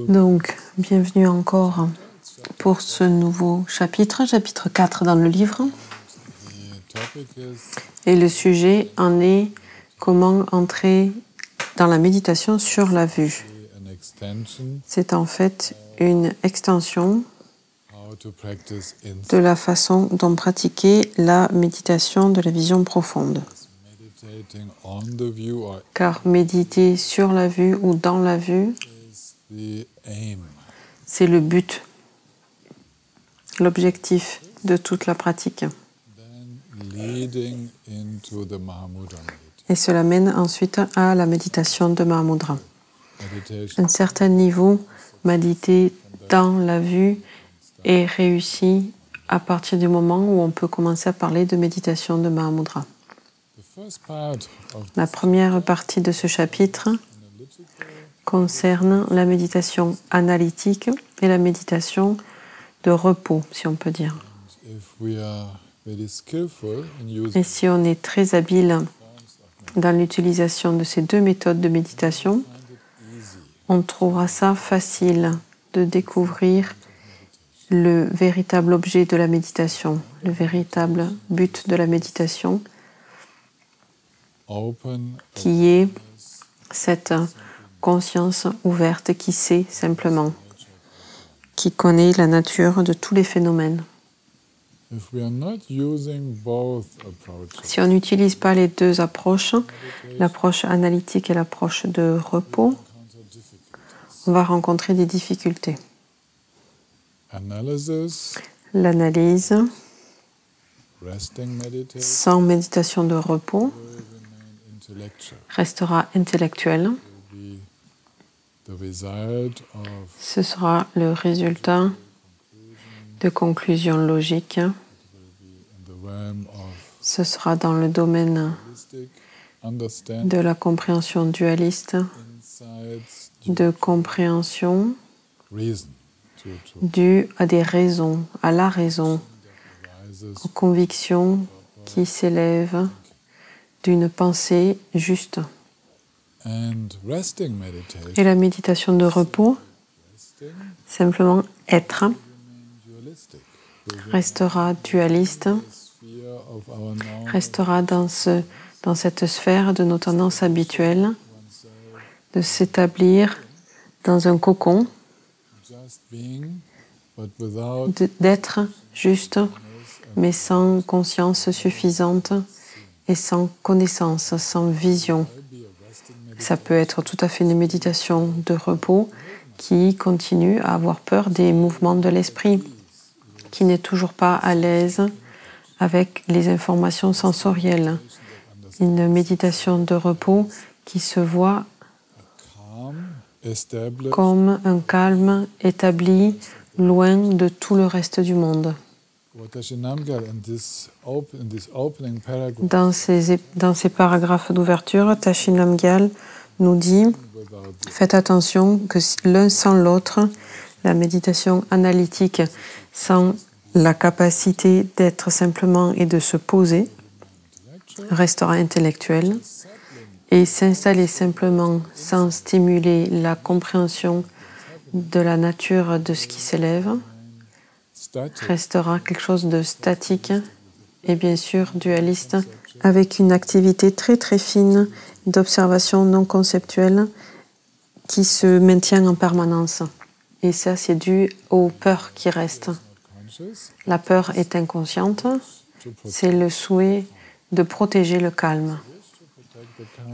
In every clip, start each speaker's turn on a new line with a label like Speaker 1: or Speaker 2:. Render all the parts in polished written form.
Speaker 1: Donc, bienvenue encore pour ce nouveau chapitre, chapitre 4 dans le livre. Et le sujet en est comment entrer dans la méditation sur la vue. C'est en fait une extension de la façon dont pratiquer la méditation de la vision profonde. Car méditer sur la vue ou dans la vue, c'est le but, l'objectif de toute la pratique. Et cela mène ensuite à la méditation de Mahamudra. Un certain niveau, méditer dans la vue est réussi à partir du moment où on peut commencer à parler de méditation de Mahamudra. La première partie de ce chapitre concerne la méditation analytique et la méditation de repos, si on peut dire. Et si on est très habile dans l'utilisation de ces deux méthodes de méditation, on trouvera ça facile de découvrir le véritable objet de la méditation, le véritable but de la méditation, qui est cette conscience ouverte qui sait simplement, qui connaît la nature de tous les phénomènes. Si on n'utilise pas les deux approches, l'approche analytique et l'approche de repos, on va rencontrer des difficultés. L'analyse, sans méditation de repos, restera intellectuelle. Ce sera le résultat de conclusions logiques. Ce sera dans le domaine de la compréhension dualiste, de compréhension due à des raisons, à la raison, aux convictions qui s'élèvent d'une pensée juste. Et la méditation de repos, simplement être, restera dualiste, restera dans cette sphère de nos tendances habituelles, de s'établir dans un cocon, d'être juste, mais sans conscience suffisante et sans connaissance, sans vision. Ça peut être tout à fait une méditation de repos qui continue à avoir peur des mouvements de l'esprit, qui n'est toujours pas à l'aise avec les informations sensorielles. Une méditation de repos qui se voit comme un calme établi loin de tout le reste du monde. Dans ces paragraphes d'ouverture, Tashi Namgyal nous dit « Faites attention que l'un sans l'autre, la méditation analytique sans la capacité d'être simplement et de se poser, restera intellectuelle, et s'installer simplement sans stimuler la compréhension de la nature de ce qui s'élève, restera quelque chose de statique et bien sûr dualiste, avec une activité très très fine d'observation non conceptuelle qui se maintient en permanence. Et ça, c'est dû aux peurs qui restent. La peur est inconsciente, c'est le souhait de protéger le calme.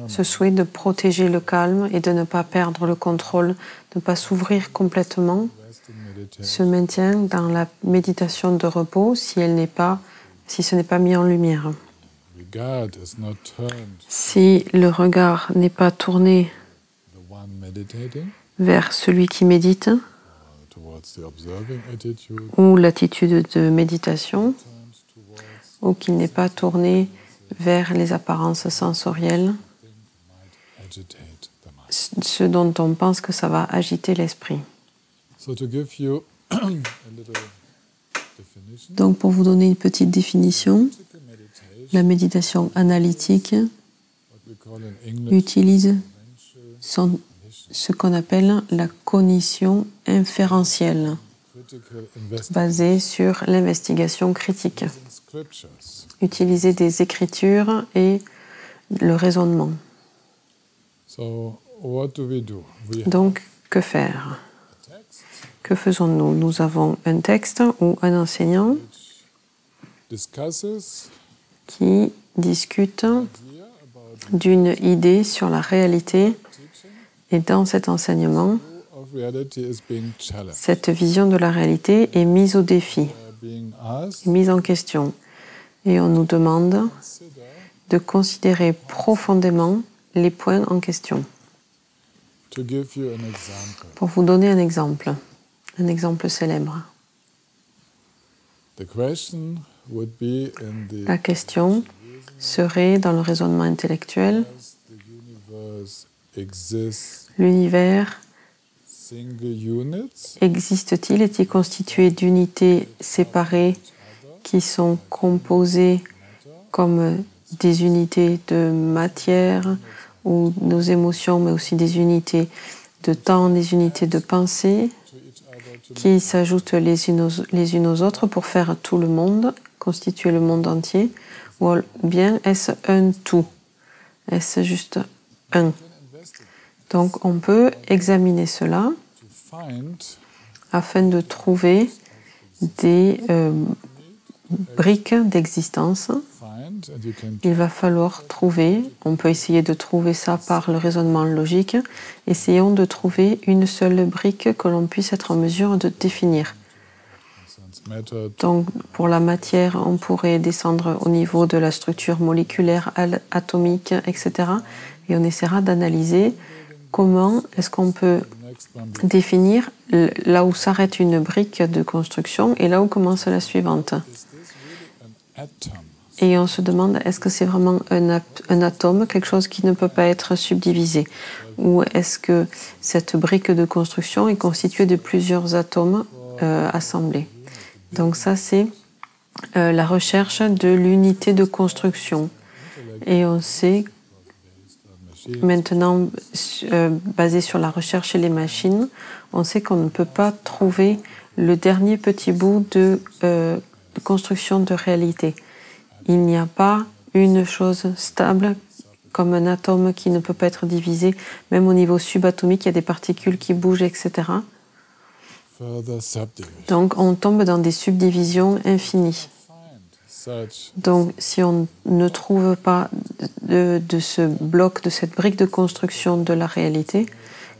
Speaker 1: Ce souhait de protéger le calme et de ne pas perdre le contrôle, de ne pas s'ouvrir complètement, se maintient dans la méditation de repos si ce n'est pas mis en lumière. Si le regard n'est pas tourné vers celui qui médite, ou l'attitude de méditation, ou qu'il n'est pas tourné vers les apparences sensorielles, ce dont on pense que ça va agiter l'esprit. Donc, pour vous donner une petite définition, la méditation analytique utilise son ce qu'on appelle la cognition inférentielle, basée sur l'investigation critique. Utiliser des écritures et le raisonnement. Donc, que faire? Que faisons-nous? Nous avons un texte ou un enseignant qui discute d'une idée sur la réalité, et dans cet enseignement, cette vision de la réalité est mise au défi, mise en question. Et on nous demande de considérer profondément les points en question. Pour vous donner un exemple célèbre. La question serait dans le raisonnement intellectuel: l'univers existe-t-il? Est-il constitué d'unités séparées qui sont composées comme des unités de matière ou nos émotions, mais aussi des unités de temps, des unités de pensée qui s'ajoutent les unes aux autres pour faire tout le monde, constituer le monde entier? Ou bien est-ce un tout? Est-ce juste un? Donc on peut examiner cela afin de trouver des briques d'existence. Il va falloir trouver, on peut essayer de trouver ça par le raisonnement logique. Essayons de trouver une seule brique que l'on puisse être en mesure de définir. Donc, pour la matière, on pourrait descendre au niveau de la structure moléculaire, atomique, etc. Et on essaiera d'analyser comment est-ce qu'on peut définir là où s'arrête une brique de construction et là où commence la suivante. Et on se demande, est-ce que c'est vraiment un atome, quelque chose qui ne peut pas être subdivisé? Ou est-ce que cette brique de construction est constituée de plusieurs atomes assemblés? Donc ça, c'est la recherche de l'unité de construction. Et on sait maintenant, basé sur la recherche et les machines, on sait qu'on ne peut pas trouver le dernier petit bout de construction de réalité. Il n'y a pas une chose stable comme un atome qui ne peut pas être divisé. Même au niveau subatomique, il y a des particules qui bougent, etc. Donc on tombe dans des subdivisions infinies. Donc si on ne trouve pas de ce bloc, de cette brique de construction de la réalité,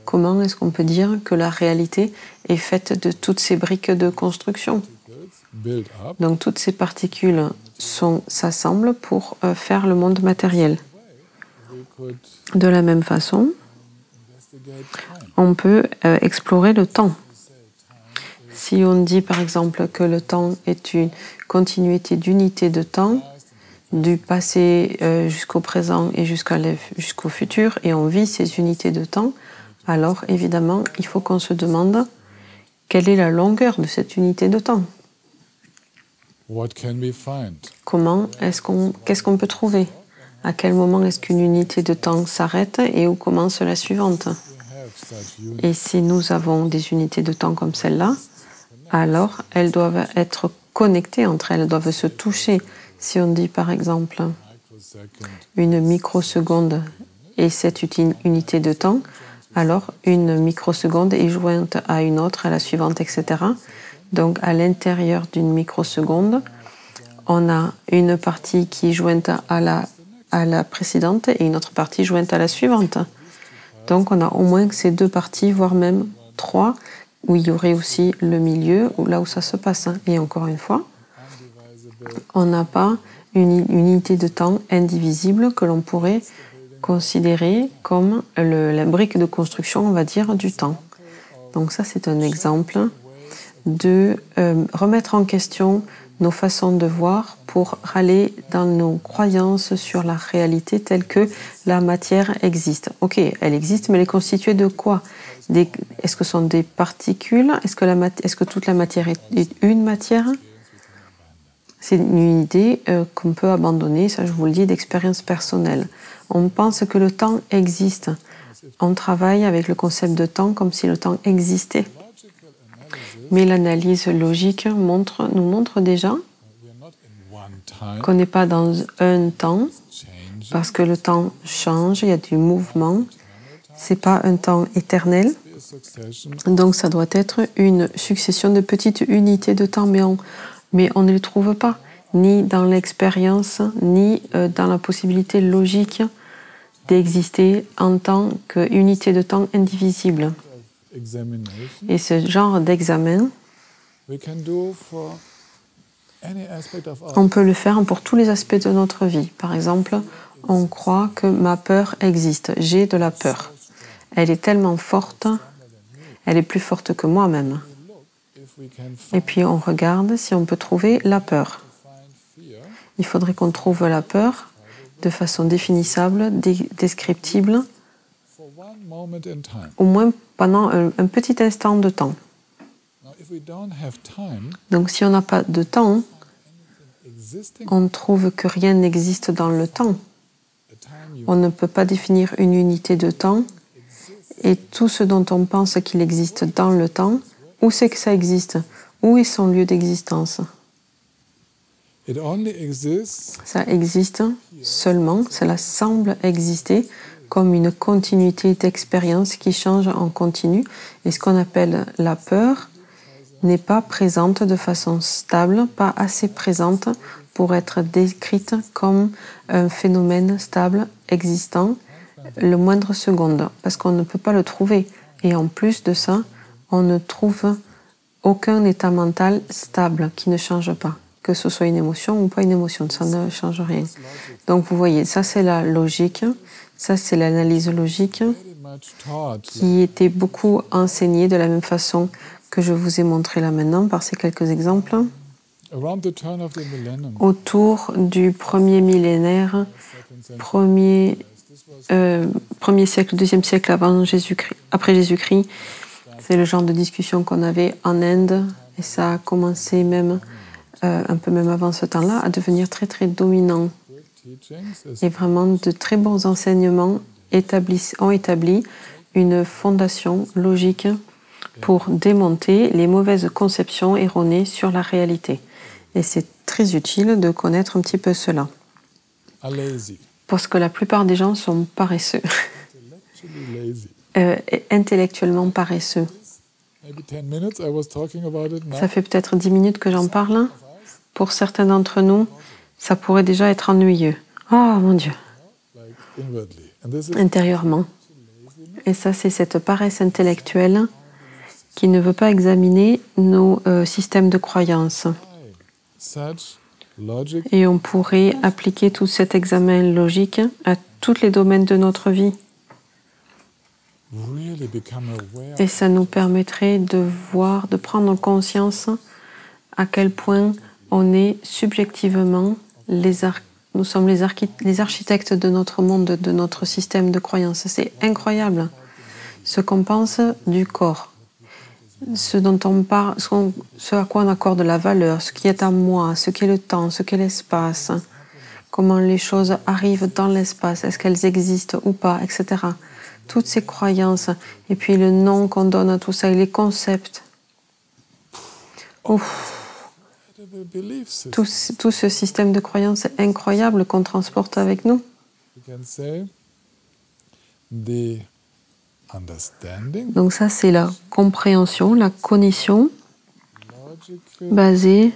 Speaker 1: comment est-ce qu'on peut dire que la réalité est faite de toutes ces briques de construction? Donc toutes ces particules s'assemblent pour faire le monde matériel. De la même façon, on peut explorer le temps. Si on dit par exemple que le temps est une continuité d'unités de temps, du passé jusqu'au présent et jusqu'au futur, et on vit ces unités de temps, alors évidemment, il faut qu'on se demande quelle est la longueur de cette unité de temps. Qu'est-ce qu'on peut trouver? À quel moment est-ce qu'une unité de temps s'arrête et où commence la suivante? Et si nous avons des unités de temps comme celle-là, alors elles doivent être connectées entre elles, elles doivent se toucher. Si on dit par exemple une microseconde et cette unité de temps, alors une microseconde est jointe à une autre, à la suivante, etc. Donc à l'intérieur d'une microseconde, on a une partie qui est jointe à la précédente et une autre partie jointe à la suivante. Donc on a au moins ces deux parties, voire même trois, où il y aurait aussi le milieu, là où ça se passe. Et encore une fois, on n'a pas une unité de temps indivisible que l'on pourrait considérer comme la brique de construction, on va dire, du temps. Donc ça, c'est un exemple de remettre en question nos façons de voir pour aller dans nos croyances sur la réalité telle que la matière existe. Ok, elle existe, mais elle est constituée de quoi? Est-ce que ce sont des particules? Est-ce que toute la matière est une matière? C'est une idée qu'on peut abandonner, ça je vous le dis, d'expérience personnelle. On pense que le temps existe. on travaille avec le concept de temps comme si le temps existait. Mais l'analyse logique nous montre déjà qu'on n'est pas dans un temps, parce que le temps change, il y a du mouvement. Ce n'est pas un temps éternel. Donc ça doit être une succession de petites unités de temps, mais on ne les trouve pas, ni dans l'expérience, ni dans la possibilité logique d'exister en tant qu'unité de temps indivisible. Et ce genre d'examen, on peut le faire pour tous les aspects de notre vie. Par exemple, on croit que ma peur existe, j'ai de la peur. Elle est tellement forte, elle est plus forte que moi-même. Et puis on regarde si on peut trouver la peur. Il faudrait qu'on trouve la peur de façon définissable, descriptible, au moins pendant un petit instant de temps. Donc si on n'a pas de temps, on trouve que rien n'existe dans le temps. On ne peut pas définir une unité de temps et tout ce dont on pense qu'il existe dans le temps, où c'est que ça existe? Où est son lieu d'existence? Ça existe seulement, cela semble exister comme une continuité d'expérience qui change en continu. Et ce qu'on appelle la peur n'est pas présente de façon stable, pas assez présente pour être décrite comme un phénomène stable existant le moindre seconde, parce qu'on ne peut pas le trouver. Et en plus de ça, on ne trouve aucun état mental stable qui ne change pas, que ce soit une émotion ou pas une émotion, ça ne change rien. Donc vous voyez, ça c'est la logique, ça c'est l'analyse logique qui était beaucoup enseignée de la même façon que je vous ai montré là maintenant par ces quelques exemples. Autour du premier millénaire, premier siècle, deuxième siècle après Jésus-Christ, c'est le genre de discussion qu'on avait en Inde et ça a commencé même un peu même avant ce temps-là à devenir très très dominant. Et vraiment de très bons enseignements ont établi une fondation logique pour démonter les mauvaises conceptions erronées sur la réalité. Et c'est très utile de connaître un petit peu cela. Parce que la plupart des gens sont paresseux. Intellectuellement paresseux. Ça fait peut-être 10 minutes que j'en parle. Pour certains d'entre nous, ça pourrait déjà être ennuyeux. Oh mon Dieu! Intérieurement. Et ça, c'est cette paresse intellectuelle qui ne veut pas examiner nos systèmes de croyances. Et on pourrait appliquer tout cet examen logique à tous les domaines de notre vie. Et ça nous permettrait de voir, de prendre conscience à quel point on est subjectivement nous sommes les architectes de notre monde, de notre système de croyances. C'est incroyable ce qu'on pense du corps. Ce dont on parle, ce à quoi on accorde la valeur, ce qui est à moi, ce qu'est le temps, ce qu'est l'espace, comment les choses arrivent dans l'espace, est-ce qu'elles existent ou pas, etc. Toutes ces croyances, et puis le nom qu'on donne à tout ça, et les concepts. Ouf. Tout ce système de croyances incroyable qu'on transporte avec nous. Donc ça, c'est la compréhension, la cognition basée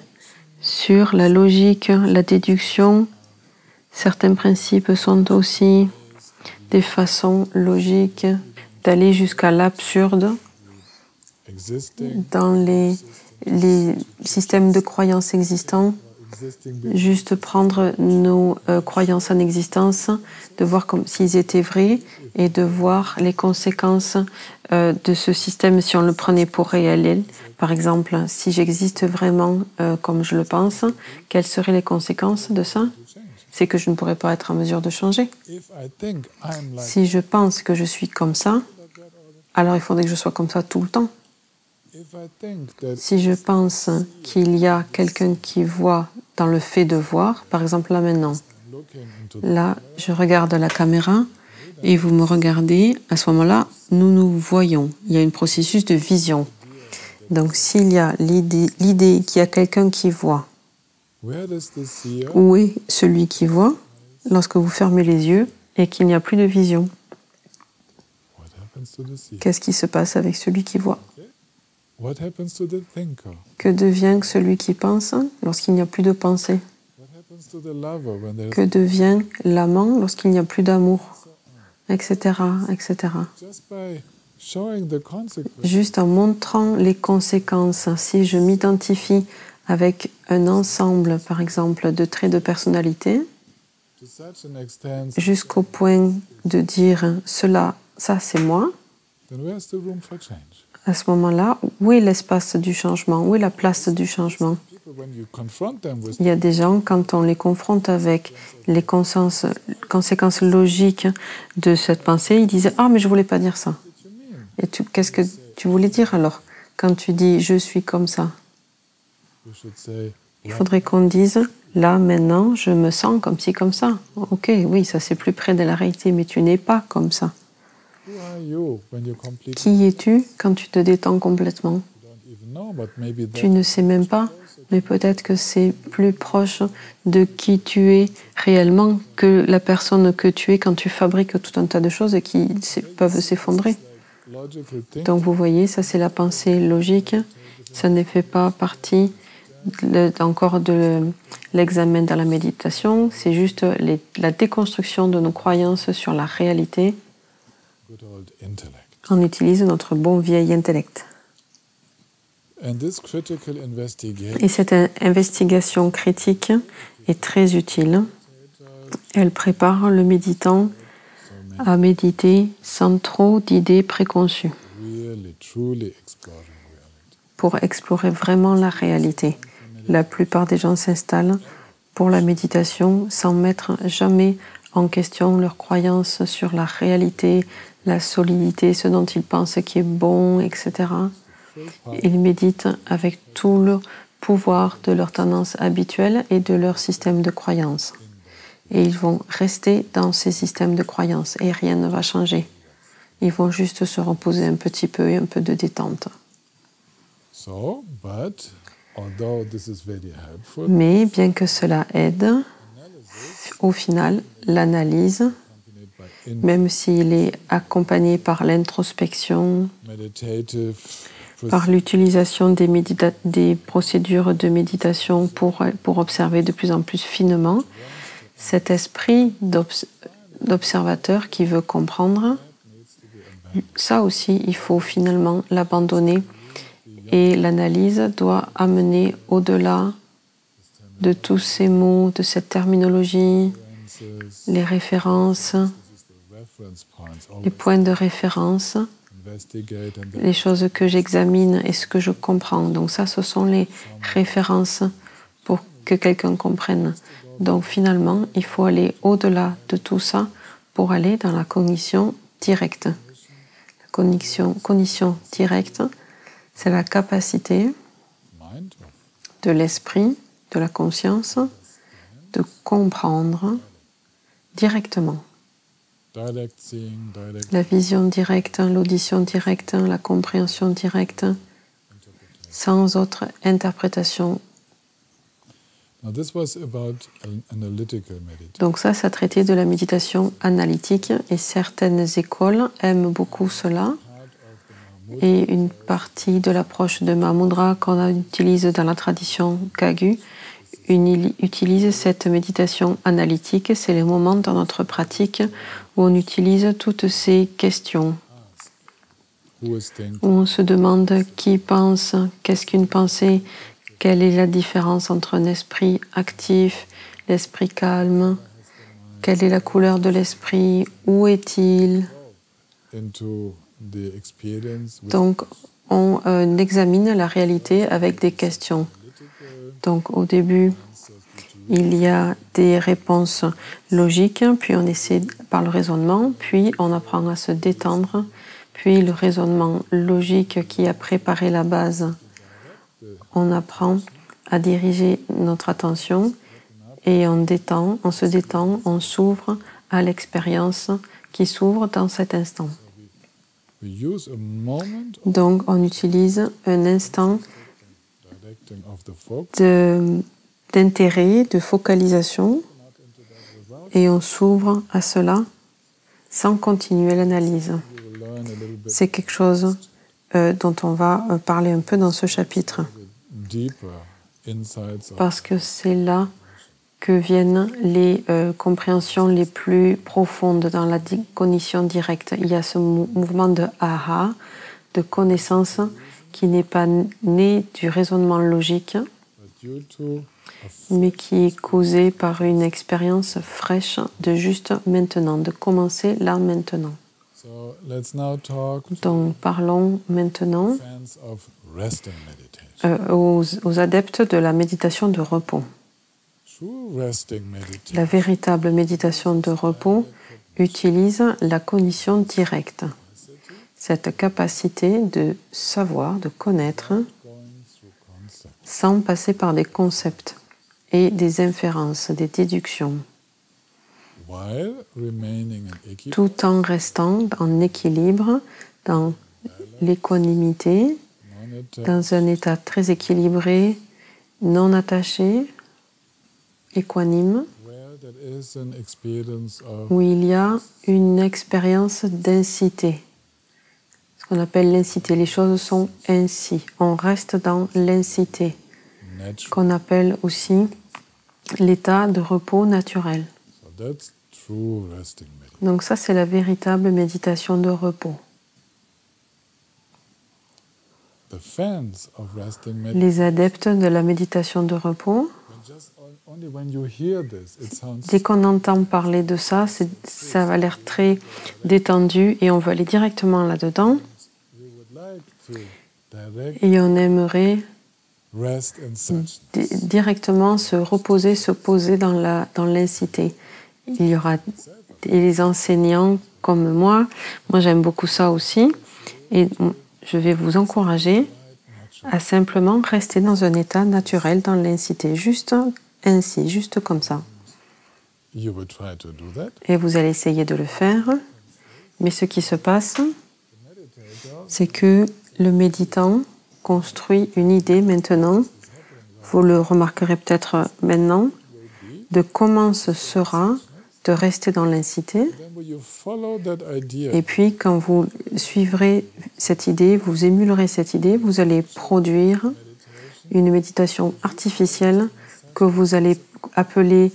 Speaker 1: sur la logique, la déduction. Certains principes sont aussi des façons logiques d'aller jusqu'à l'absurde dans les systèmes de croyances existants. Juste prendre nos croyances en existence, de voir comme s'ils étaient vrais et de voir les conséquences de ce système si on le prenait pour réel. Par exemple, si j'existe vraiment comme je le pense, quelles seraient les conséquences de ça? C'est que je ne pourrais pas être en mesure de changer. Si je pense que je suis comme ça, alors il faudrait que je sois comme ça tout le temps. Si je pense qu'il y a quelqu'un qui voit dans le fait de voir, par exemple là maintenant, là je regarde la caméra et vous me regardez, à ce moment-là, nous nous voyons. Il y a un processus de vision. Donc, s'il y a l'idée qu'il y a quelqu'un qui voit, où est celui qui voit lorsque vous fermez les yeux et qu'il n'y a plus de vision? Qu'est-ce qui se passe avec celui qui voit? Que devient celui qui pense lorsqu'il n'y a plus de pensée? Que devient l'amant lorsqu'il n'y a plus d'amour? Etc., etc. Juste en montrant les conséquences, si je m'identifie avec un ensemble, par exemple, de traits de personnalité, jusqu'au point de dire cela, ça c'est moi, à ce moment-là, où est l'espace du changement? Où est la place du changement? Il y a des gens, quand on les confronte avec les conséquences logiques de cette pensée, ils disent « Ah, mais je ne voulais pas dire ça ». Et qu'est-ce que tu voulais dire alors quand tu dis « je suis comme ça ». Il faudrait qu'on dise « là, maintenant, je me sens comme ci, comme ça ». Ok, oui, ça c'est plus près de la réalité, mais tu n'es pas comme ça. Qui es-tu quand tu te détends complètement? Tu ne sais même pas, mais peut-être que c'est plus proche de qui tu es réellement que la personne que tu es quand tu fabriques tout un tas de choses qui peuvent s'effondrer. Donc vous voyez, ça c'est la pensée logique, ça ne fait pas partie encore de l'examen dans la méditation, c'est juste la déconstruction de nos croyances sur la réalité. On utilise notre bon vieil intellect. Et cette investigation critique est très utile. Elle prépare le méditant à méditer sans trop d'idées préconçues, pour explorer vraiment la réalité. La plupart des gens s'installent pour la méditation sans mettre jamais en question leurs croyances sur la réalité, la solidité, ce dont ils pensent qui est bon, etc. Ils méditent avec tout le pouvoir de leur tendance habituelle et de leur système de croyances. Et ils vont rester dans ces systèmes de croyances et rien ne va changer. Ils vont juste se reposer un petit peu et un peu de détente. Mais bien que cela aide, au final, l'analyse, même s'il est accompagné par l'introspection, par l'utilisation des procédures de méditation pour observer de plus en plus finement, cet esprit d'observateur qui veut comprendre, ça aussi, il faut finalement l'abandonner. Et l'analyse doit amener au-delà de tous ces mots, de cette terminologie, les références, les points de référence, les choses que j'examine et ce que je comprends. Donc ça, ce sont les références pour que quelqu'un comprenne. Donc finalement, il faut aller au-delà de tout ça pour aller dans la cognition directe. La cognition directe, c'est la capacité de l'esprit, de la conscience, de comprendre directement. La vision directe, l'audition directe, la compréhension directe, sans autre interprétation. Donc ça traitait de la méditation analytique et certaines écoles aiment beaucoup cela. Et une partie de l'approche de Mahamudra qu'on utilise dans la tradition Kagyu utilise cette méditation analytique. C'est le moment dans notre pratique où on utilise toutes ces questions. Où on se demande qui pense, qu'est-ce qu'une pensée, quelle est la différence entre un esprit actif, l'esprit calme, quelle est la couleur de l'esprit, où est-il? Donc, on examine la réalité avec des questions. Donc, au début, il y a des réponses logiques, puis on essaie par le raisonnement, puis on apprend à se détendre, puis le raisonnement logique qui a préparé la base, on apprend à diriger notre attention et on se détend, on s'ouvre à l'expérience qui s'ouvre dans cet instant.
Speaker 2: We use a moment
Speaker 1: Donc, on utilise un instant
Speaker 2: directing of the focus,
Speaker 1: d'intérêt, de focalisation, et on s'ouvre à cela sans continuer l'analyse.
Speaker 2: you will learn a little bit
Speaker 1: C'est quelque chose dont on va parler un peu dans ce chapitre,
Speaker 2: deeper insights of
Speaker 1: parce que c'est là que viennent les compréhensions les plus profondes dans la cognition directe. Il y a ce mouvement de aha, de connaissance, qui n'est pas né du raisonnement logique,
Speaker 2: but due to
Speaker 1: mais qui est causé par une expérience fraîche de juste maintenant, de commencer là maintenant.
Speaker 2: so let's now talk
Speaker 1: Donc parlons maintenant
Speaker 2: fans of resting meditation.
Speaker 1: aux adeptes de la méditation de repos.
Speaker 2: True resting meditation
Speaker 1: La véritable méditation de repos utilise la cognition directe, cette capacité de savoir, de connaître,
Speaker 2: going through concept.
Speaker 1: sans passer par des concepts et des inférences, des déductions,
Speaker 2: While remaining in equilibrium,
Speaker 1: tout en restant en équilibre, dans l'équanimité,
Speaker 2: monitor
Speaker 1: dans un état très équilibré, non attaché, équanime,
Speaker 2: where there is an experience of
Speaker 1: où il y a une expérience d'incité. Ce qu'on appelle l'incité. Les choses sont ainsi. On reste dans l'incité,
Speaker 2: natural.
Speaker 1: qu'on appelle aussi l'état de repos naturel.
Speaker 2: So that's true resting meditation.
Speaker 1: Donc ça, c'est la véritable méditation de repos.
Speaker 2: The fans of resting meditation,
Speaker 1: Les adeptes de la méditation de repos,
Speaker 2: only when you hear this, it sounds
Speaker 1: dès qu'on entend parler de ça, ça va l'air très détendu et on veut aller directement là-dedans
Speaker 2: we would like to direct
Speaker 1: et on aimerait
Speaker 2: rest in such.
Speaker 1: directement se reposer, se poser dans l'incité. Il y aura des enseignants comme moi. Moi, j'aime beaucoup ça aussi. Et je vais vous encourager à simplement rester dans un état naturel dans l'incité. Juste ainsi, juste comme ça.
Speaker 2: You would try to do that.
Speaker 1: Et vous allez essayer de le faire. Mais ce qui se passe, c'est que le méditant construit une idée maintenant, vous le remarquerez peut-être maintenant, de comment ce sera de rester dans l'incité.
Speaker 2: Then will you follow that idea?
Speaker 1: Et puis, quand vous suivrez cette idée, vous émulerez cette idée, vous allez produire une méditation artificielle que vous allez appeler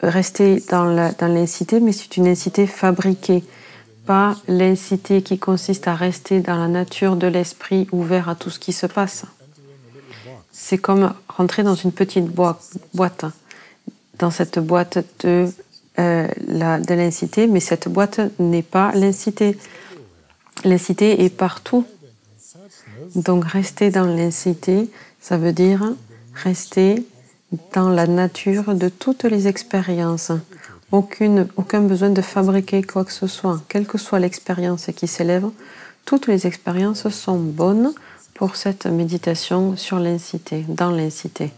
Speaker 1: rester dans l'incité, mais c'est une incité fabriquée, pas l'incité qui consiste à rester dans la nature de l'esprit ouvert à tout ce qui se passe. C'est comme rentrer dans une petite boîte. Dans cette boîte de l'incité, mais cette boîte n'est pas l'incité. L'incité est partout. Donc rester dans l'incité, ça veut dire rester dans la nature de toutes les expériences. Aucun besoin de fabriquer quoi que ce soit. Quelle que soit l'expérience qui s'élève, toutes les expériences sont bonnes pour cette méditation sur l'incité, dans l'incité.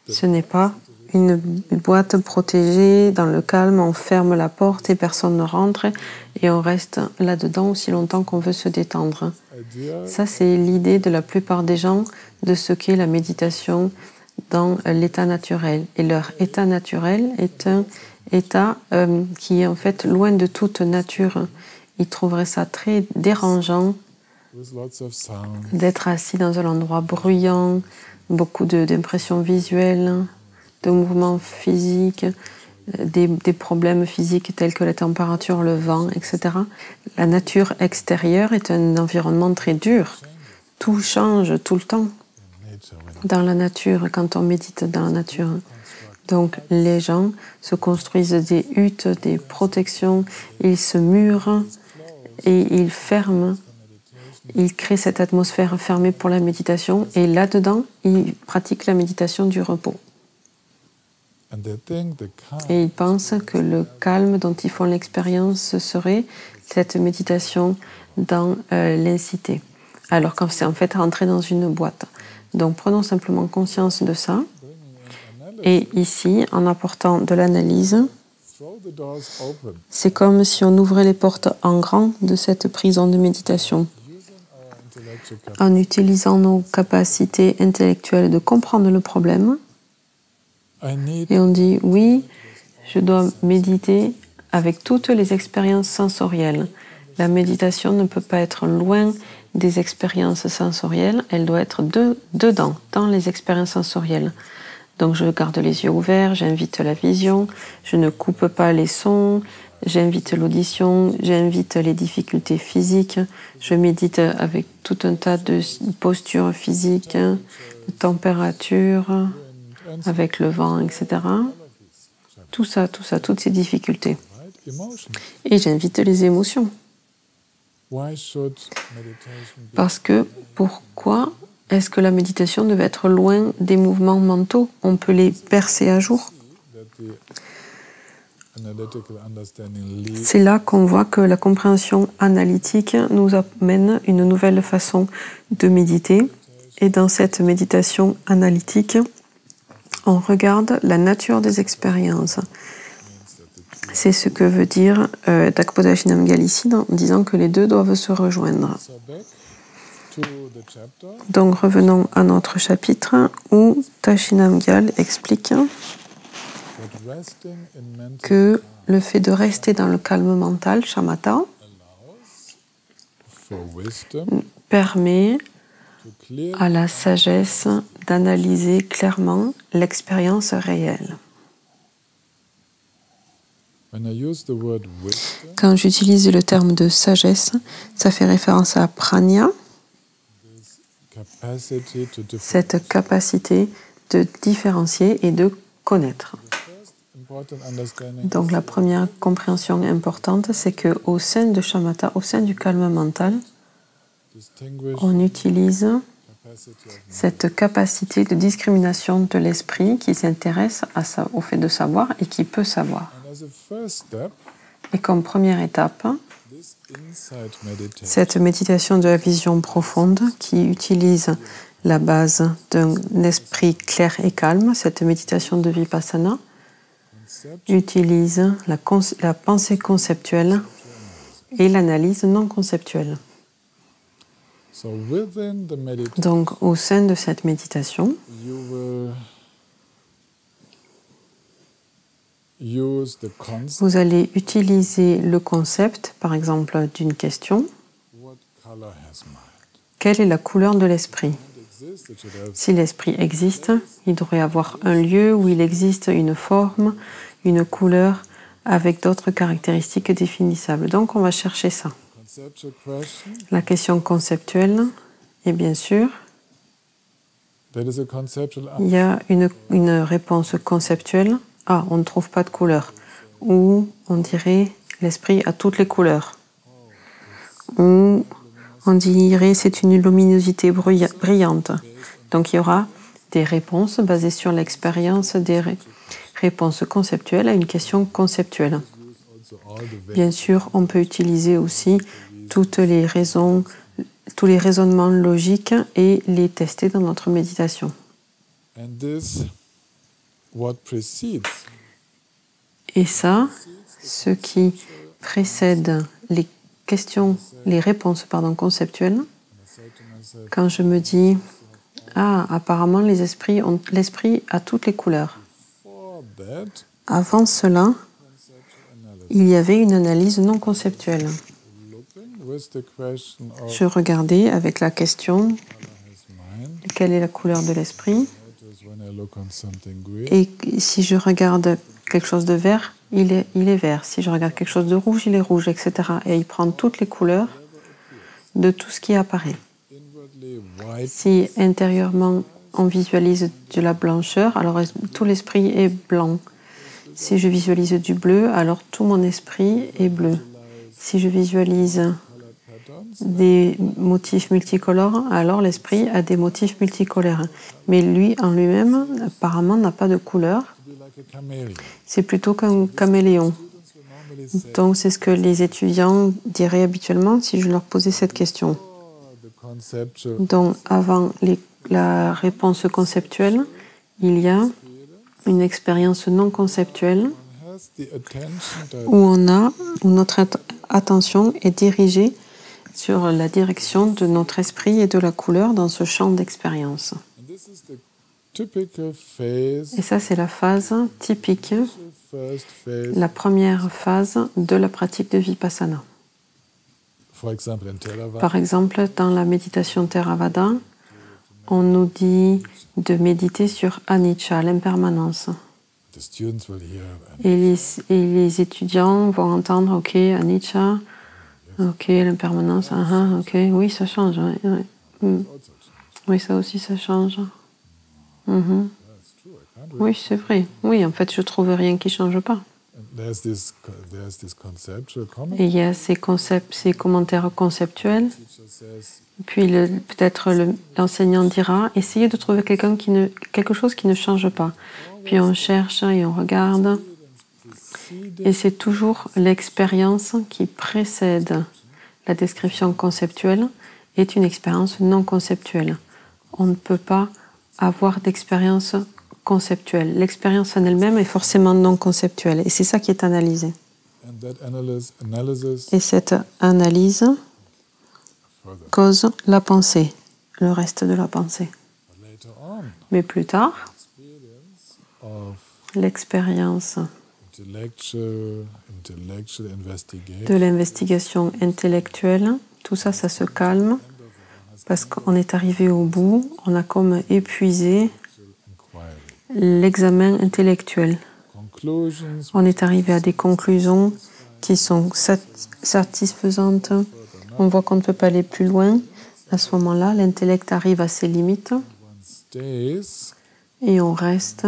Speaker 1: Ce n'est pas une boîte protégée, dans le calme, on ferme la porte et personne ne rentre et on reste là-dedans aussi longtemps qu'on veut se détendre. Ça, c'est l'idée de la plupart des gens de ce qu'est la méditation dans l'état naturel. Et leur état naturel est un état qui est en fait loin de toute nature. Ils trouveraient ça très dérangeant
Speaker 2: With lots of sound.
Speaker 1: d'être assis dans un endroit bruyant, beaucoup d'impressions visuelles, de mouvements physiques, des problèmes physiques tels que la température, le vent, etc. La nature extérieure est un environnement très dur. Tout change tout le temps
Speaker 2: Nature, when
Speaker 1: dans la nature, quand on médite dans la nature. Donc les gens se construisent des huttes, des protections, ils se murent et ils ferment. Ils créent cette atmosphère fermée pour la méditation et là-dedans, ils pratiquent la méditation du repos.
Speaker 2: and they think the calm
Speaker 1: Et ils pensent que le calme dont ils font l'expérience, ce serait cette méditation dans l'incité. Alors qu'en c'est en fait rentrer dans une boîte. Donc prenons simplement conscience de ça. Et ici, en apportant de l'analyse,
Speaker 2: throw the doors open,
Speaker 1: C'est comme si on ouvrait les portes en grand de cette prison de méditation.
Speaker 2: using our intellectual
Speaker 1: En utilisant nos capacités intellectuelles de comprendre le problème,
Speaker 2: I need
Speaker 1: et on dit oui, je dois méditer avec toutes les expériences sensorielles. La méditation ne peut pas être loin des expériences sensorielles, elle doit être dedans, dans les expériences sensorielles. Donc je garde les yeux ouverts, j'invite la vision, je ne coupe pas les sons, j'invite l'audition, j'invite les difficultés physiques, je médite avec tout un tas de postures physiques, de température, avec le vent, etc. Tout ça, toutes ces difficultés.
Speaker 2: right emotion.
Speaker 1: Et j'invite les émotions.
Speaker 2: Why should meditation be
Speaker 1: Parce que pourquoi est-ce que la méditation devait être loin des mouvements mentaux? On peut les percer à jour.
Speaker 2: that the analytical understanding leads
Speaker 1: C'est là qu'on voit que la compréhension analytique nous amène une nouvelle façon de méditer. Et dans cette méditation analytique, on regarde la nature des expériences. C'est ce que veut dire Dakpodashinamgal ici en disant que les deux doivent se rejoindre.
Speaker 2: so back to the chapter.
Speaker 1: Donc revenons à notre chapitre où Tashinamgal explique
Speaker 2: That resting in mental
Speaker 1: que le fait de rester dans le calme mental, shamatha,
Speaker 2: for wisdom
Speaker 1: permet
Speaker 2: to clear
Speaker 1: à la sagesse d'analyser clairement l'expérience réelle.
Speaker 2: when I use the word wisdom,
Speaker 1: Quand j'utilise le terme de sagesse, ça fait référence à prajna,
Speaker 2: capacity to differentiate.
Speaker 1: cette capacité de différencier et de connaître.
Speaker 2: First important understanding
Speaker 1: Donc la première compréhension importante, c'est qu'au sein de shamatha, au sein du calme mental,
Speaker 2: distinguish
Speaker 1: on utilise
Speaker 2: capacity of mind.
Speaker 1: cette capacité de discrimination de l'esprit qui s'intéresse au fait de savoir et qui peut savoir.
Speaker 2: And as a first step,
Speaker 1: Et comme première étape,
Speaker 2: this insight meditation
Speaker 1: cette méditation de la vision profonde qui utilise la base d'un esprit clair et calme, cette méditation de Vipassana,
Speaker 2: concept
Speaker 1: utilise la pensée conceptuelle et l'analyse non conceptuelle.
Speaker 2: so within the meditation
Speaker 1: Donc, au sein de cette méditation,
Speaker 2: you will use the concept.
Speaker 1: vous allez utiliser le concept, par exemple, d'une question.
Speaker 2: What color has mind?
Speaker 1: Quelle est la couleur de l'esprit?
Speaker 2: It exists, it should have
Speaker 1: Si l'esprit existe, il devrait avoir un lieu où il existe une forme, une couleur, avec d'autres caractéristiques définissables. Donc, on va chercher ça.
Speaker 2: conceptual question.
Speaker 1: La question conceptuelle, et bien sûr,
Speaker 2: That is a conceptual
Speaker 1: il y a une réponse conceptuelle. Ah, on ne trouve pas de couleur. Ou on dirait l'esprit a toutes les couleurs. Ou on dirait c'est une luminosité brillante. Donc il y aura des réponses basées sur l'expérience, des réponses conceptuelles à une question conceptuelle.
Speaker 2: also all the
Speaker 1: Bien sûr, on peut utiliser aussi toutes les raisons, tous les raisonnements logiques et les tester dans notre méditation.
Speaker 2: and this what precedes
Speaker 1: Et ça, ce qui précède les questions, les réponses conceptuelles,
Speaker 2: I say to myself,
Speaker 1: quand je me dis ah, apparemment l'esprit a toutes les couleurs.
Speaker 2: for that
Speaker 1: Avant cela,
Speaker 2: conceptual analysis,
Speaker 1: il y avait une analyse non conceptuelle.
Speaker 2: looking with the question of
Speaker 1: Je regardais avec la question
Speaker 2: color has mind.
Speaker 1: quelle est la couleur de l'esprit,
Speaker 2: Notice when I look on something green,
Speaker 1: et si je regarde quelque chose de vert, il est vert. Si je regarde quelque chose de rouge, il est rouge, etc. Et il prend toutes les couleurs de tout ce qui apparaît.
Speaker 2: inwardly white,
Speaker 1: Si intérieurement on visualise de la blancheur, alors tout l'esprit est blanc. Si je visualise du bleu, alors tout mon esprit est bleu. Si je visualise
Speaker 2: colored patterns,
Speaker 1: des motifs multicolores, alors l'esprit a des motifs multicolores. Mais lui, en lui-même, apparemment, n'a pas de couleur.
Speaker 2: to be like a chameleon.
Speaker 1: C'est plutôt qu'un caméléon.
Speaker 2: Students will normally say,
Speaker 1: Donc, c'est ce que les étudiants diraient habituellement si je leur posais cette question.
Speaker 2: oh, the conceptual
Speaker 1: Donc, avant la réponse conceptuelle, il y a une expérience non conceptuelle
Speaker 2: has just the attention
Speaker 1: où notre attention est dirigée sur la direction de notre esprit et de la couleur dans ce champ d'expérience.
Speaker 2: and this is the typical phase,
Speaker 1: Et ça, c'est la phase typique,
Speaker 2: the first phase.
Speaker 1: la première phase de la pratique de Vipassana.
Speaker 2: For example, in Theravada,
Speaker 1: Par exemple, dans la méditation Theravada, on nous dit de méditer sur anicca, l'impermanence.
Speaker 2: the students will hear, and
Speaker 1: Et les étudiants vont entendre, ok, anicca, ok, l'impermanence, ok, oui, ça change. Ouais, ouais.
Speaker 2: also change.
Speaker 1: Oui, ça aussi, ça change. Mhm.
Speaker 2: That's true. I can't
Speaker 1: Oui, c'est vrai. Oui, en fait, je trouve rien qui ne change pas.
Speaker 2: And there's this conceptual comment.
Speaker 1: Et il y a ces concepts, ces commentaires conceptuels.
Speaker 2: Teacher says,
Speaker 1: Puis peut-être l'enseignant dira, essayez de trouver quelque chose qui ne change pas. Puis on cherche et on regarde. Et c'est toujours l'expérience qui précède la description conceptuelle est une expérience non conceptuelle. On ne peut pas avoir d'expérience conceptuelle. L'expérience en elle-même est forcément non conceptuelle. Et c'est ça qui est analysé.
Speaker 2: and that analysis
Speaker 1: Et cette analyse
Speaker 2: further.
Speaker 1: cause la pensée, le reste de la pensée.
Speaker 2: But later on,
Speaker 1: Mais plus tard,
Speaker 2: experience of
Speaker 1: l'expérience
Speaker 2: intellectual investigation
Speaker 1: de l'investigation intellectuelle, tout ça, ça se calme parce qu'on est arrivé au bout, on a comme épuisé
Speaker 2: inquiry.
Speaker 1: l'examen intellectuel.
Speaker 2: Conclusions
Speaker 1: On est arrivé à des conclusions qui sont satisfaisantes. On voit qu'on ne peut pas aller plus loin. À ce moment-là, l'intellect arrive à ses limites
Speaker 2: one stays
Speaker 1: et on reste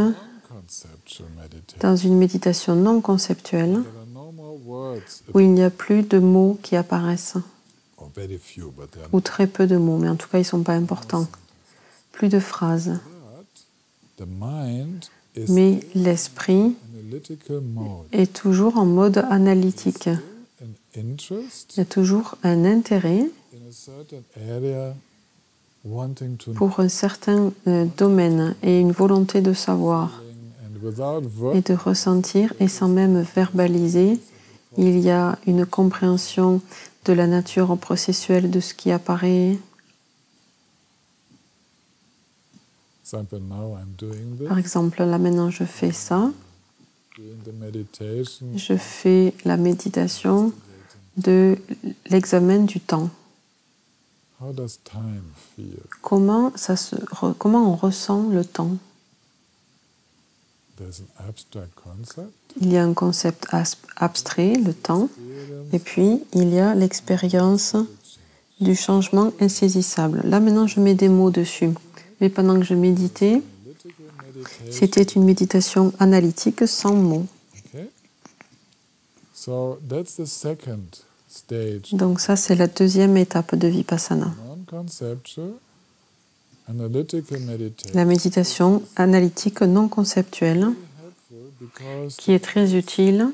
Speaker 2: conceptual meditation.
Speaker 1: dans une méditation non conceptuelle
Speaker 2: There are no more words,
Speaker 1: où il n'y a plus de mots qui apparaissent,
Speaker 2: or very few, but there are
Speaker 1: ou très peu de mots, mais en tout cas, ils ne sont pas importants. Plus de phrases.
Speaker 2: the mind is
Speaker 1: Mais l'esprit
Speaker 2: analytical mode.
Speaker 1: est toujours en mode analytique.
Speaker 2: An interest
Speaker 1: Il y a toujours un intérêt
Speaker 2: in a certain area, wanting to
Speaker 1: pour un certain domaine et une volonté de savoir
Speaker 2: and without
Speaker 1: et de ressentir, et sans même verbaliser, il y a une compréhension de la nature processuelle de ce qui apparaît.
Speaker 2: example, now I'm doing this,
Speaker 1: Par exemple, là maintenant je fais ça,
Speaker 2: doing the meditation,
Speaker 1: je fais la méditation de l'examen du temps.
Speaker 2: how does time feel?
Speaker 1: Comment on ressent le temps?
Speaker 2: There's an abstract concept,
Speaker 1: Il y a un concept abstrait, le temps, et puis il y a l'expérience du changement insaisissable. Là maintenant je mets des mots dessus, mais pendant que je méditais,
Speaker 2: analytical meditation.
Speaker 1: c'était une méditation analytique sans mots.
Speaker 2: Okay? So that's the second stage,
Speaker 1: Donc ça c'est la deuxième étape de Vipassana.
Speaker 2: non-conceptual, analytical meditation.
Speaker 1: La méditation analytique non conceptuelle,
Speaker 2: Helpful because
Speaker 1: qui est très utile.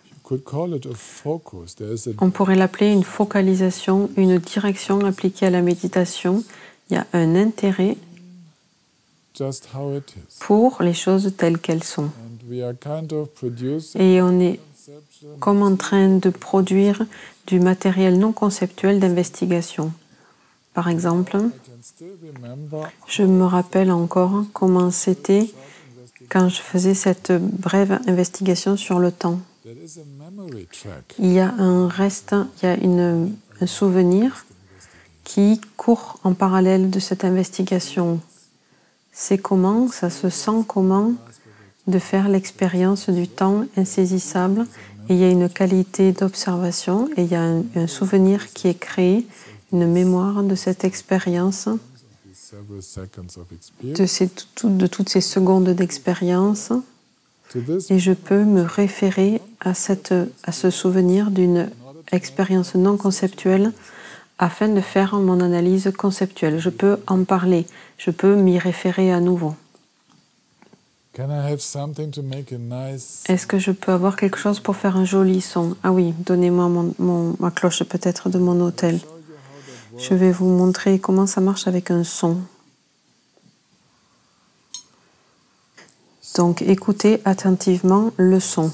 Speaker 2: you could call it a focus. There is a
Speaker 1: On pourrait l'appeler une focalisation, une direction appliquée à la méditation. Il y a un intérêt
Speaker 2: just how it is.
Speaker 1: pour les choses telles qu'elles sont.
Speaker 2: And we are kind of producing
Speaker 1: Et on est
Speaker 2: conceptual.
Speaker 1: comme en train de produire du matériel non conceptuel d'investigation. Par exemple,
Speaker 2: I can still remember
Speaker 1: je me rappelle encore comment c'était quand je faisais cette brève investigation sur le temps.
Speaker 2: there is a memory track.
Speaker 1: Il y a un reste, il y a un souvenir qui court en parallèle de cette investigation. C'est comment, ça se sent comment de faire l'expérience du temps insaisissable. Et il y a une qualité d'observation et il y a un souvenir qui est créé, une mémoire de cette expérience,
Speaker 2: These several seconds of experience.
Speaker 1: de toutes ces secondes d'expérience.
Speaker 2: To this,
Speaker 1: Et je peux me référer à ce souvenir d'une expérience non conceptuelle afin de faire mon analyse conceptuelle. Je peux en parler, je peux m'y référer à nouveau.
Speaker 2: can I have something to make a nice?
Speaker 1: Est-ce que je peux avoir quelque chose pour faire un joli son? Ah oui, donnez-moi ma cloche peut-être de mon hôtel. Je vais vous montrer comment ça marche avec un son. Donc écoutez attentivement le son.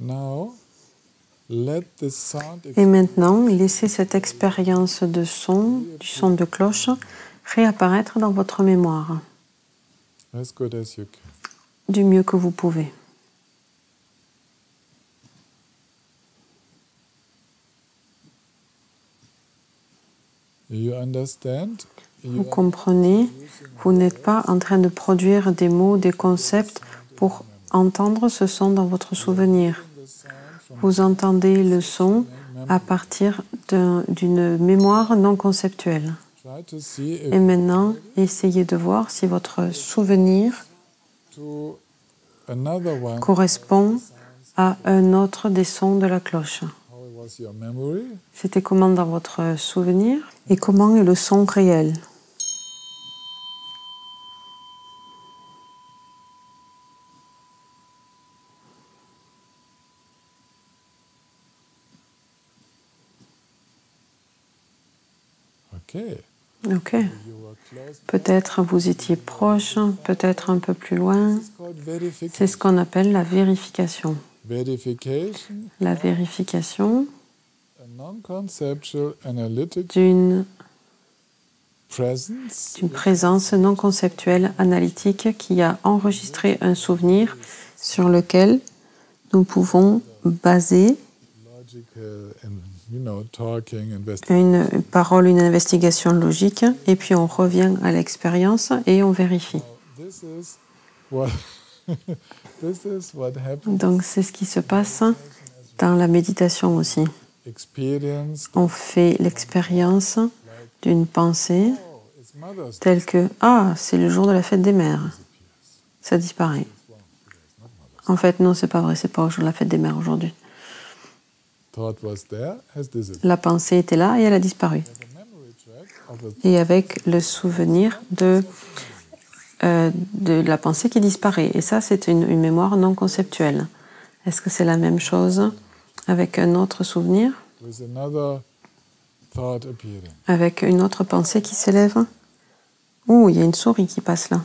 Speaker 2: Now, let the sound
Speaker 1: Et maintenant, laissez cette expérience de son, du son de cloche, réapparaître dans votre mémoire,
Speaker 2: as good as you can.
Speaker 1: du mieux que vous pouvez.
Speaker 2: You understand?
Speaker 1: Vous comprenez, vous n'êtes pas en train de produire des mots, des concepts pour entendre ce son dans votre souvenir. Vous entendez le son à partir d'une mémoire non conceptuelle.
Speaker 2: Try to see
Speaker 1: Et maintenant, essayez de voir si votre souvenir
Speaker 2: to another one.
Speaker 1: correspond à un autre des sons de la cloche.
Speaker 2: How was your memory?
Speaker 1: C'était comment dans votre souvenir et comment est le son réel.
Speaker 2: Okay.
Speaker 1: Ok.
Speaker 2: You were close.
Speaker 1: Peut-être vous étiez proche, peut-être un peu plus loin.
Speaker 2: It's called verification.
Speaker 1: C'est ce qu'on appelle la vérification.
Speaker 2: Verification,
Speaker 1: La vérification
Speaker 2: a non-conceptual analytic
Speaker 1: d'une
Speaker 2: presence
Speaker 1: présence non conceptuelle analytique qui a enregistré un souvenir sur lequel nous pouvons baser
Speaker 2: logical and talking
Speaker 1: une parole, une investigation logique, et puis on revient à l'expérience et on vérifie.
Speaker 2: This is what this is what happens.
Speaker 1: Donc c'est ce qui se passe dans la méditation aussi.
Speaker 2: Experience.
Speaker 1: On fait l'expérience d'une pensée
Speaker 2: Oh, it's Mother's Day.
Speaker 1: telle que « Ah, c'est le jour de la fête des mères ». Ça disparaît. En fait, non, c'est pas vrai, c'est pas le jour de la fête des mères aujourd'hui.
Speaker 2: Thought was there, has disappeared.
Speaker 1: La pensée était là et elle a disparu.
Speaker 2: The memory track of a
Speaker 1: Et avec le souvenir de la pensée qui disparaît. Et ça, c'est une mémoire non conceptuelle. Est-ce que c'est la même chose avec un autre souvenir,
Speaker 2: with another thought appearing.
Speaker 1: avec une autre pensée qui s'élève? Ouh, il y a une souris qui passe là.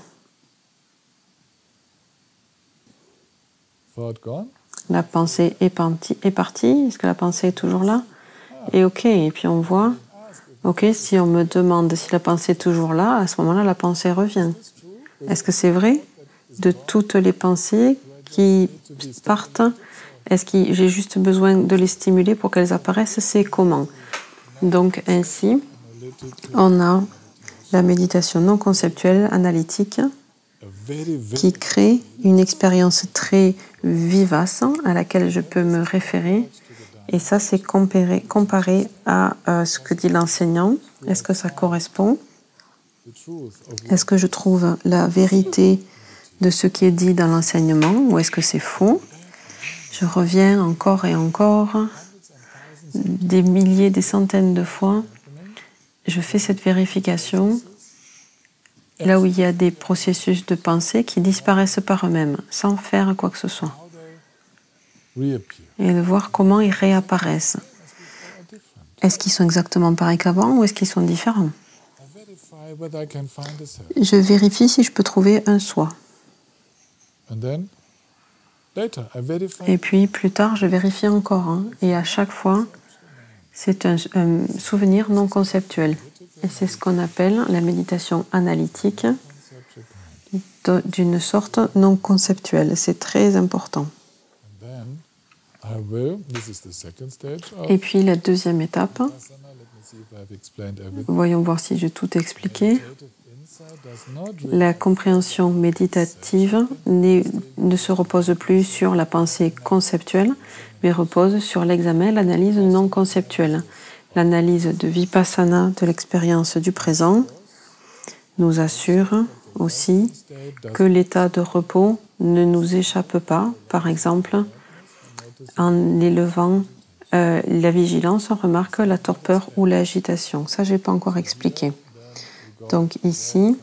Speaker 2: Thought gone.
Speaker 1: La pensée est partie. Est-ce que la pensée est toujours là? Et ok, et puis on voit, ok, si on me demande si la pensée est toujours là, à ce moment-là, la pensée revient. Est-ce que c'est vrai de toutes les pensées qui partent? Est-ce que j'ai juste besoin de les stimuler pour qu'elles apparaissent? C'est comment? Donc ainsi, on a la méditation non conceptuelle, analytique,
Speaker 2: A very
Speaker 1: qui crée une expérience très vivace à laquelle je peux me référer. Et ça, c'est comparé à ce que dit l'enseignant. Est-ce que ça correspond?
Speaker 2: the truth of
Speaker 1: Est-ce que je trouve la vérité de ce qui est dit dans l'enseignement ou est-ce que c'est faux? Je reviens encore et encore, des milliers, des centaines de fois. Je fais cette vérification là où il y a des processus de pensée qui disparaissent par eux-mêmes, sans faire quoi que ce soit.
Speaker 2: how they reappear.
Speaker 1: Et de voir comment ils réapparaissent. Est-ce qu'ils sont exactement pareils qu'avant ou est-ce qu'ils sont différents?
Speaker 2: I verify whether I can find a self.
Speaker 1: Je vérifie si je peux trouver un soi.
Speaker 2: And then later I verify
Speaker 1: Et puis plus tard, je vérifie encore. Et à chaque fois, c'est un souvenir non conceptuel. Et c'est ce qu'on appelle la méditation analytique d'une sorte non conceptuelle. C'est très important.
Speaker 2: and then I will, this is the second stage of
Speaker 1: Et puis la deuxième étape,
Speaker 2: asana. Let me see if I've explained everything.
Speaker 1: voyons voir si j'ai tout expliqué.
Speaker 2: Meditative insight does not
Speaker 1: La compréhension méditative ne se repose plus sur la pensée conceptuelle, mais repose sur l'examen, l'analyse non conceptuelle. L'analyse de Vipassana de l'expérience du présent nous assure aussi que l'état de repos ne nous échappe pas. Par exemple, en élevant la vigilance, on remarque la torpeur ou l'agitation. Ça, je n'ai pas encore expliqué. Donc ici,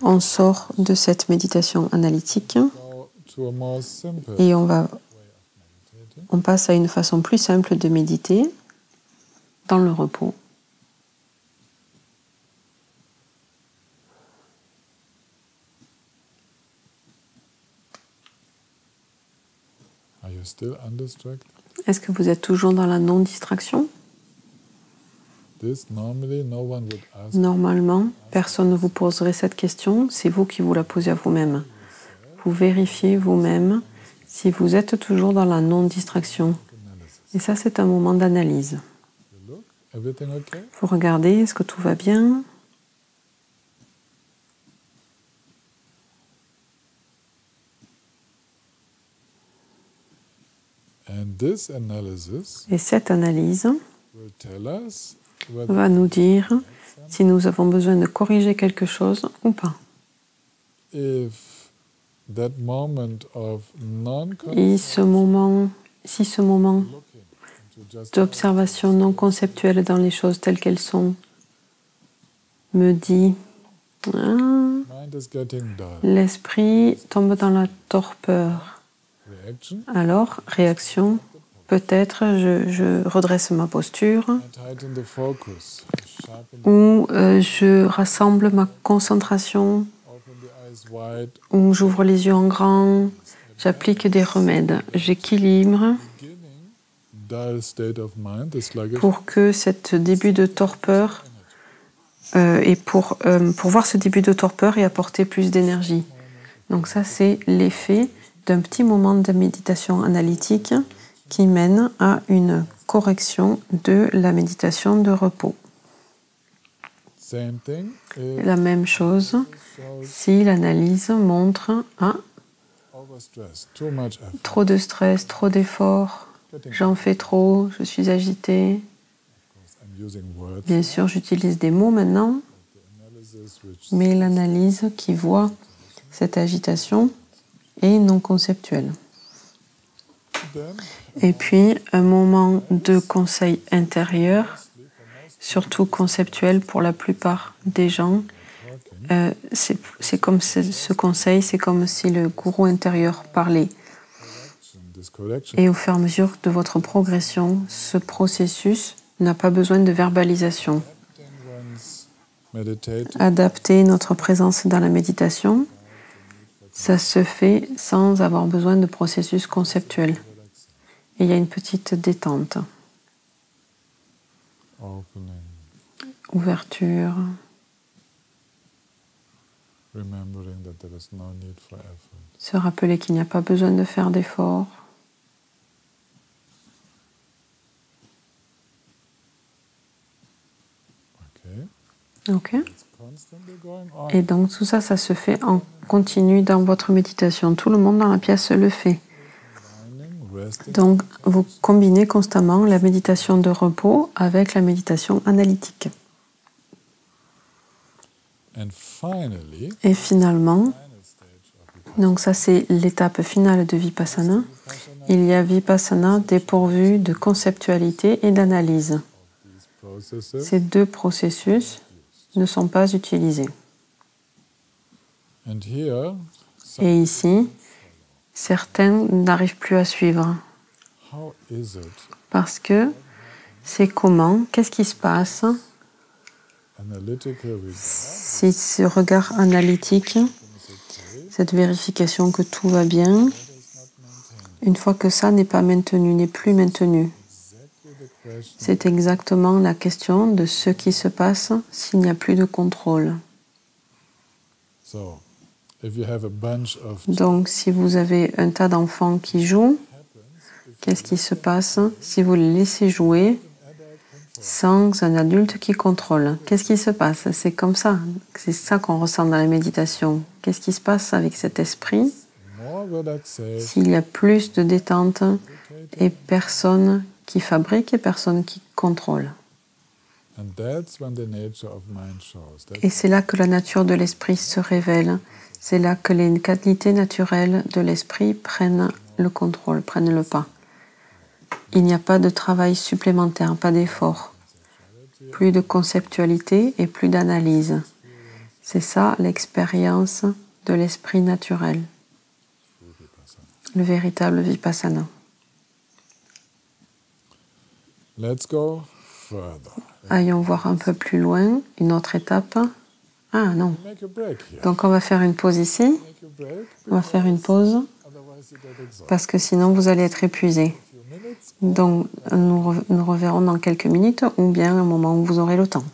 Speaker 1: on sort de cette méditation analytique et on passe à une façon plus simple de méditer dans le repos. Est-ce que vous êtes toujours dans la non-distraction? Normalement, personne ne vous poserait cette question, c'est vous qui vous la posez à vous-même. Vous vérifiez vous-même si vous êtes toujours dans la non-distraction. Et ça, c'est un moment d'analyse. Vous regardez, est-ce que tout va bien? Et cette analyse va nous dire si nous avons besoin de corriger quelque chose ou pas. Et si ce moment d'observation non conceptuelle dans les choses telles qu'elles sont me dit l'esprit tombe dans la torpeur. Alors, réaction, peut-être je redresse ma posture ou je rassemble ma concentration ou j'ouvre les yeux en grand, j'applique des remèdes, j'équilibre pour que ce début de torpeur et pour voir ce début de torpeur et apporter plus d'énergie. Donc ça, c'est l'effet d'un petit moment de méditation analytique qui mène à une correction de la méditation de repos. La même chose si l'analyse montre trop de stress, trop d'efforts, j'en fais trop, je suis agité. Bien sûr, j'utilise des mots maintenant, mais l'analyse qui voit cette agitation est non conceptuelle. Et puis, un moment de conseil intérieur, surtout conceptuel pour la plupart des gens. C'est comme ce conseil, c'est comme si le gourou intérieur parlait. Et au fur et à mesure de votre progression, ce processus n'a pas besoin de verbalisation. Adapter notre présence dans la méditation, ça se fait sans avoir besoin de processus conceptuel. Et il y a une petite détente. Ouverture. Se rappeler qu'il n'y a pas besoin de faire d'efforts. Ok. Et donc tout ça, ça se fait en continu dans votre méditation. Tout le monde dans la pièce le fait. Donc vous combinez constamment la méditation de repos avec la méditation analytique. Et finalement, donc ça c'est l'étape finale de Vipassana, il y a Vipassana dépourvu de conceptualité et d'analyse. Ces deux processus ne sont pas utilisés. Et ici, certains n'arrivent plus à suivre. Parce que c'est comment, qu'est-ce qui se passe si ce regard analytique, cette vérification que tout va bien, une fois que ça n'est pas maintenu, n'est plus maintenu. C'est exactement la question de ce qui se passe s'il n'y a plus de contrôle. Donc, si vous avez un tas d'enfants qui jouent, qu'est-ce qui se passe si vous les laissez jouer sans un adulte qui contrôle? Qu'est-ce qui se passe? C'est comme ça. C'est ça qu'on ressent dans la méditation. Qu'est-ce qui se passe avec cet esprit s'il y a plus de détente et personne qui fabrique et personne qui contrôle? Et c'est là que la nature de l'esprit se révèle. C'est là que les qualités naturelles de l'esprit prennent le contrôle, prennent le pas. Il n'y a pas de travail supplémentaire, pas d'effort. Plus de conceptualité et plus d'analyse. C'est ça l'expérience de l'esprit naturel, le véritable vipassana.
Speaker 2: Let's go further.
Speaker 1: Allons voir un peu plus loin, une autre étape. Ah non.
Speaker 2: Make a break here.
Speaker 1: Donc on va faire une pause ici.
Speaker 2: Make a break,
Speaker 1: On va faire une pause
Speaker 2: otherwise you get exhausted.
Speaker 1: parce que sinon vous allez être épuisé.
Speaker 2: Few minutes.
Speaker 1: Donc nous reverrons dans quelques minutes ou bien au moment où vous aurez le temps.